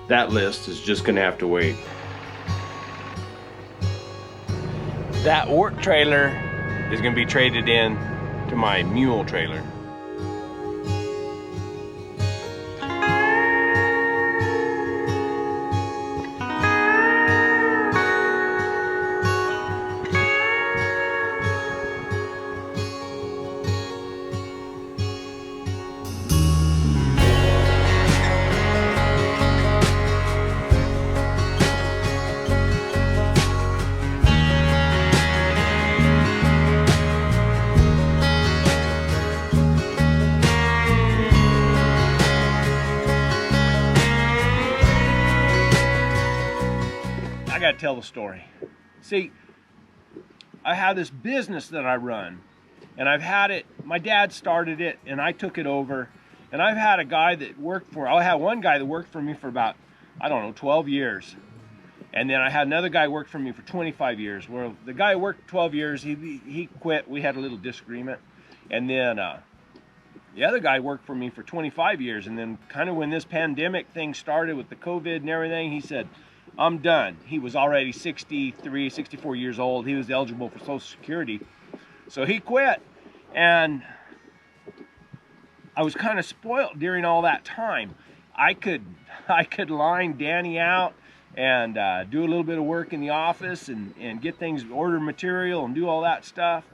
that list is just gonna have to wait. That work trailer is gonna be traded in to my mule trailer. I gotta tell the story. See, I have this business that I run, and I've had it, my dad started it, and I took it over, and I've had a guy that worked for, I had one guy that worked for me for about, I don't know, 12 years. And then I had another guy work for me for 25 years. Well, the guy who worked 12 years, he quit. We had a little disagreement. And then the other guy worked for me for 25 years. And then kind of when this pandemic thing started with the COVID and everything, he said, I'm done. He was already 63, 64 years old. He was eligible for Social Security. So he quit. And I was kind of spoiled during all that time. I could line Danny out and do a little bit of work in the office and get things, order material and do all that stuff.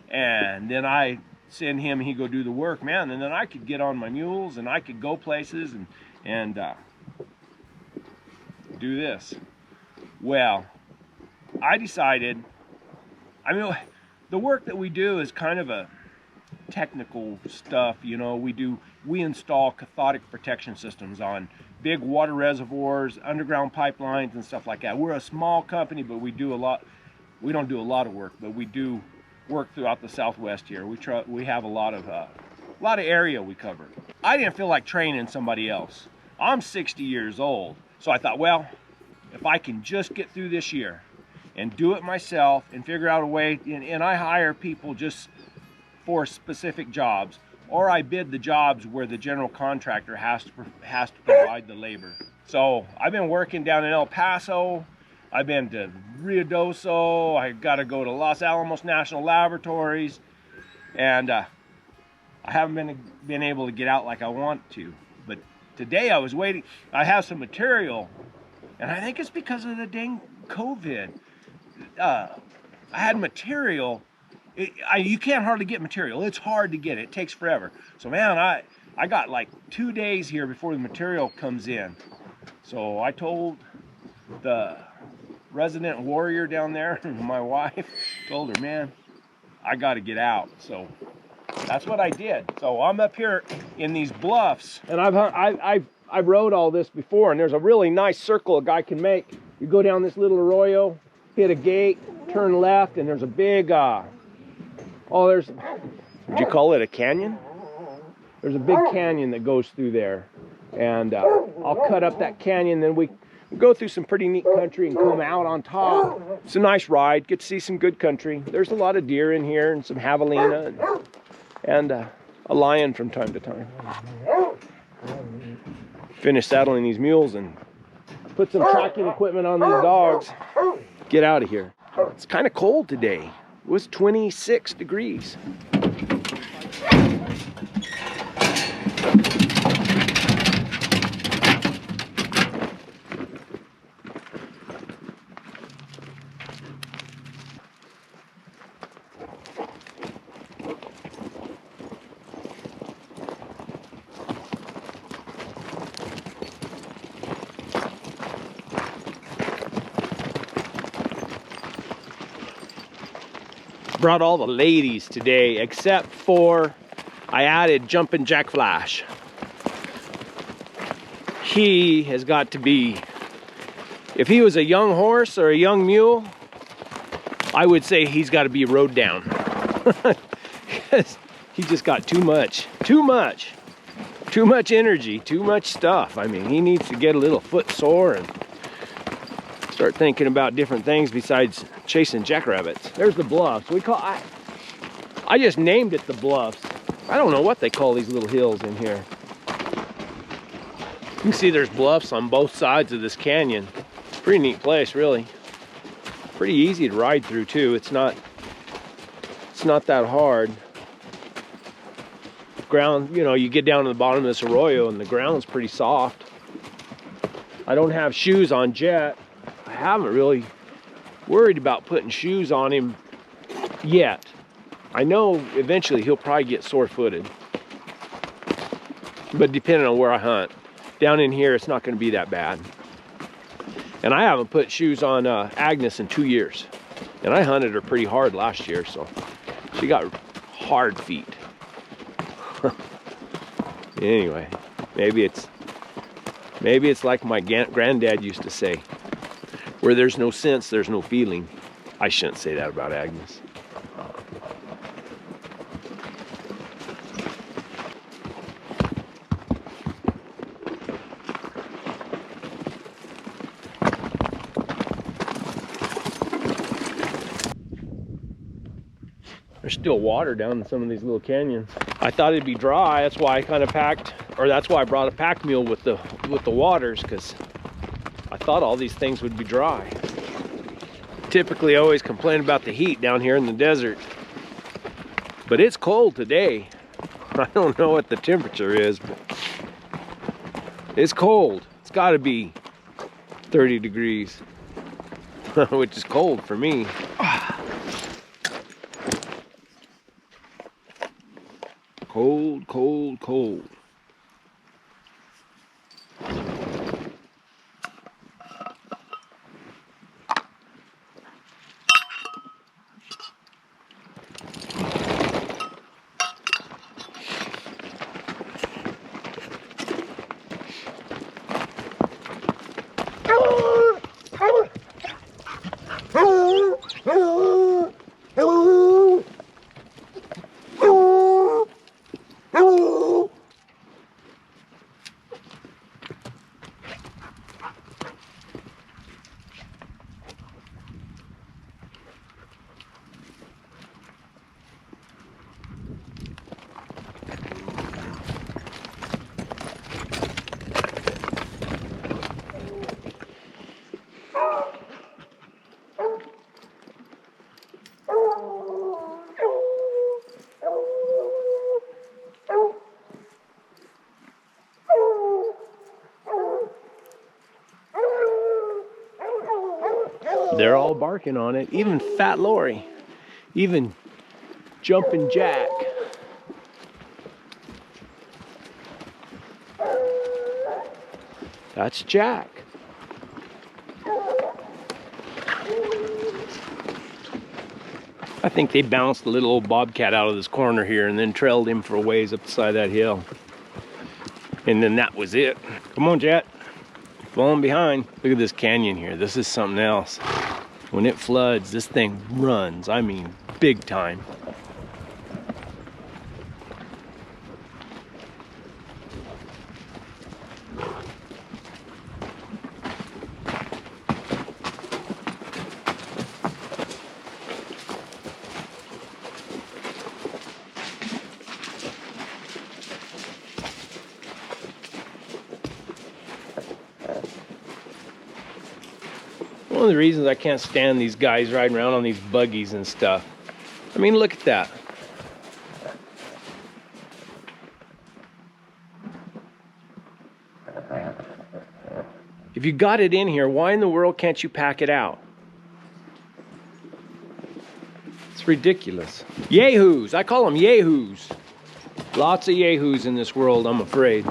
And then I send him, he go do the work, man. And then I could get on my mules and I could go places and do this. Well, I decided, I mean, the work that we do is kind of a technical stuff, you know. We install cathodic protection systems on big water reservoirs, underground pipelines and stuff like that. We're a small company, but we do a lot. We don't do a lot of work, but we do work throughout the Southwest here. We have a lot of area we cover. I didn't feel like training somebody else. I'm 60 years old, so I thought, well, if I can just get through this year and do it myself and figure out a way, and I hire people just for specific jobs, or I bid the jobs where the general contractor has to provide the labor. So I've been working down in El Paso. I've been to Ruidoso. I got to go to Los Alamos National Laboratories, and I haven't been able to get out like I want to. But today I was waiting. I have some material, and I think it's because of the dang COVID. I had material. You can't hardly get material. It's hard to get it. It takes forever. So man, I got like 2 days here before the material comes in. So I told the resident warrior down there, my wife, told her, man, I got to get out. So that's what I did. So I'm up here in these bluffs, and I've rode all this before, and there's a really nice circle a guy can make. You go down this little arroyo, hit a gate, turn left, and there's a big would you call it a canyon? There's a big canyon that goes through there, and I'll cut up that canyon, then we go through some pretty neat country and come out on top. It's a nice ride, get to see some good country. There's a lot of deer in here and some javelina and a lion from time to time. Finish saddling these mules and put some tracking equipment on these dogs. Get out of here. It's kind of cold today. It was 26 degrees. Brought all the ladies today, except for I added Jumpin' Jack Flash. He has got to be, if he was a young horse or a young mule, I would say he's got to be rode down. Because he just got too much energy, too much stuff. I mean, he needs to get a little foot sore and start thinking about different things besides chasing jackrabbits. There's the bluffs. I just named it the bluffs. I don't know what they call these little hills in here. can see there's bluffs on both sides of this canyon. Pretty neat place, really. Pretty easy to ride through too. It's not that hard. Ground, you know, you get down to the bottom of this arroyo and the ground's pretty soft. I don't have shoes on Jet. I haven't really worried about putting shoes on him yet. I know eventually he'll probably get sore-footed, but depending on where I hunt. Down in here, it's not going to be that bad. And I haven't put shoes on Agnes in 2 years. And I hunted her pretty hard last year, so she got hard feet. Anyway, maybe it's like my granddad used to say, where there's no sense, there's no feeling. I shouldn't say that about Agnes. There's still water down in some of these little canyons. I thought it'd be dry. That's why I kind of that's why I brought a pack mule with the waters, because I thought all these things would be dry. Typically, I always complain about the heat down here in the desert, but it's cold today. I don't know what the temperature is, but it's cold. It's got to be 30 degrees, which is cold for me. Cold, cold, cold. They're all barking on it, even Fat Lori, even Jumpin' Jack. That's Jack. I think they bounced the little old bobcat out of this corner here and then trailed him for a ways up the side of that hill. And then that was it. Come on, Jet. Falling behind. Look at this canyon here. This is something else. When it floods, this thing runs. I mean, big time. One of the reasons I can't stand these guys riding around on these buggies and stuff. I mean, look at that. If you got it in here, why in the world can't you pack it out? It's ridiculous. Yahoos, I call them yahoos. Lots of yahoos in this world, I'm afraid.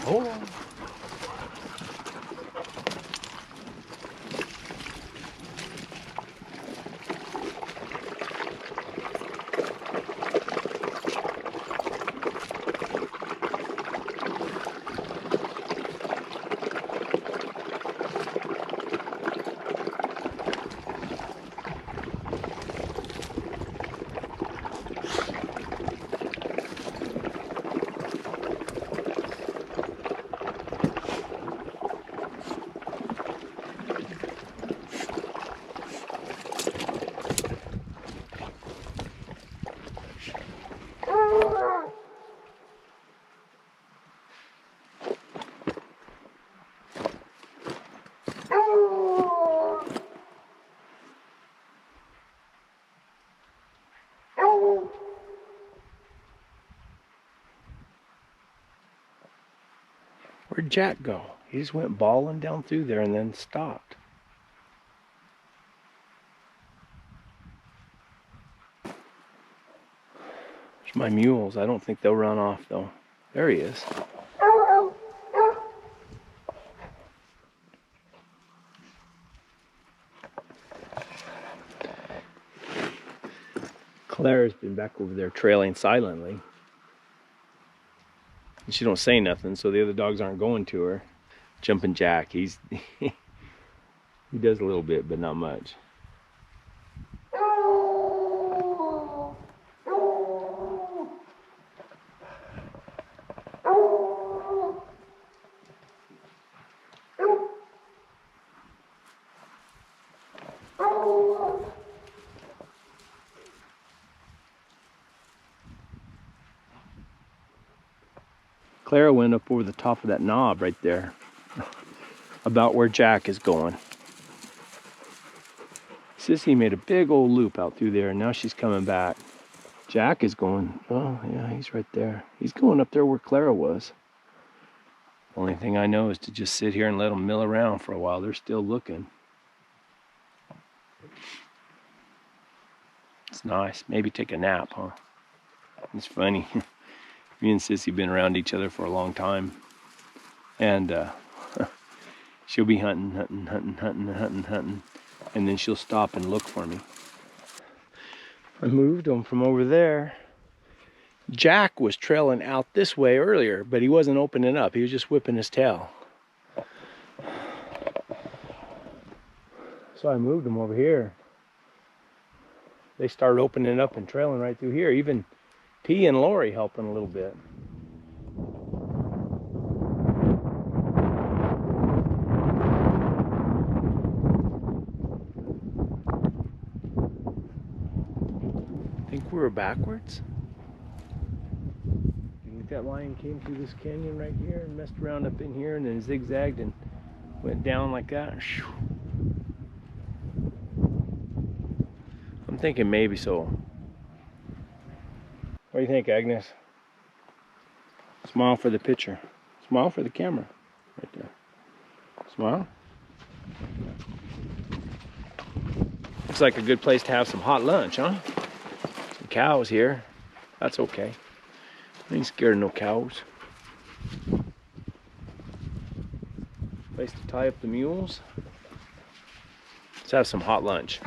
Hold on. Where'd Jack go? He just went bawling down through there and then stopped. There's my mules. I don't think they'll run off though. There he is. Claire's been back over there trailing silently. And she don't say nothing, so the other dogs aren't going to her. Jumping Jack, he does a little bit, but not much. Clara went up over the top of that knob right there, about where Jack is going. Sissy made a big old loop out through there, and now she's coming back. Jack is going, oh yeah, he's right there. He's going up there where Clara was. Only thing I know is to just sit here and let them mill around for a while. They're still looking. It's nice. Maybe take a nap, huh? It's funny. Me and Sissy been around each other for a long time, and she'll be hunting, and then she'll stop and look for me. I moved him from over there. Jack was trailing out this way earlier, but he wasn't opening up. He was just whipping his tail. So I moved him over here. They started opening up and trailing right through here. Even P and Lori helping a little bit. Think we were backwards? You think that lion came through this canyon right here and messed around up in here and then zigzagged and went down like that? I'm thinking maybe so. What do you think, Agnes? Smile for the picture. Smile for the camera. Right there. Smile. Looks like a good place to have some hot lunch, huh? Some cows here. That's okay. I ain't scared of no cows. Place to tie up the mules. Let's have some hot lunch.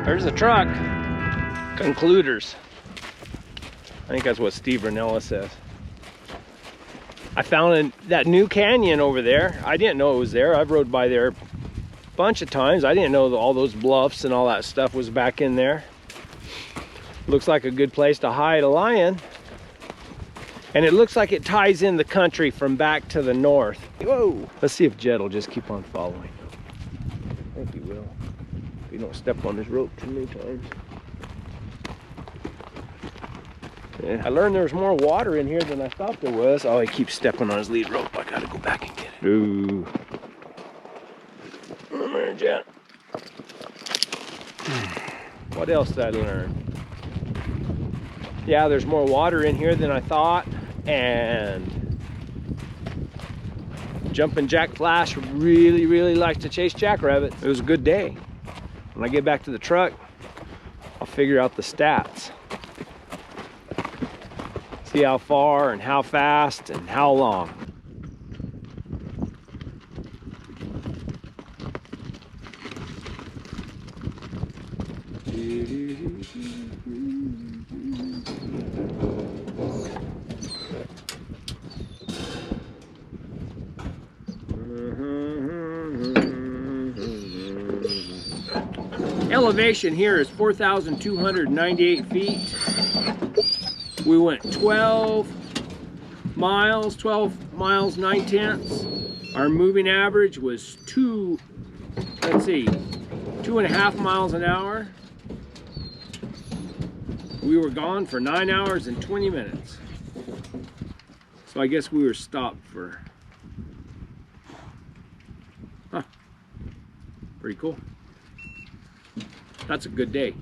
There's a truck. Concluders. I think that's what Steve Ranella says. I found that new canyon over there. I didn't know it was there. I've rode by there a bunch of times. I didn't know that all those bluffs and all that stuff was back in there. Looks like a good place to hide a lion. And it looks like it ties in the country from back to the north. Whoa! Let's see if Jed will just keep on following. I think he will. If you don't step on his rope too many times. Yeah. I learned there's more water in here than I thought there was. Oh, he keeps stepping on his lead rope. I gotta go back and get it. Ooh. Come here, Jet. What else did I learn? Yeah, there's more water in here than I thought. And Jumpin' Jack Flash really likes to chase jackrabbit. It was a good day. When I get back to the truck, I'll figure out the stats. See how far and how fast and how long. Elevation here is 4,298 feet. We went 12 miles 9/10. Our moving average was 2.5 miles an hour. We were gone for 9 hours and 20 minutes. So I guess we were stopped for, pretty cool. That's a good day.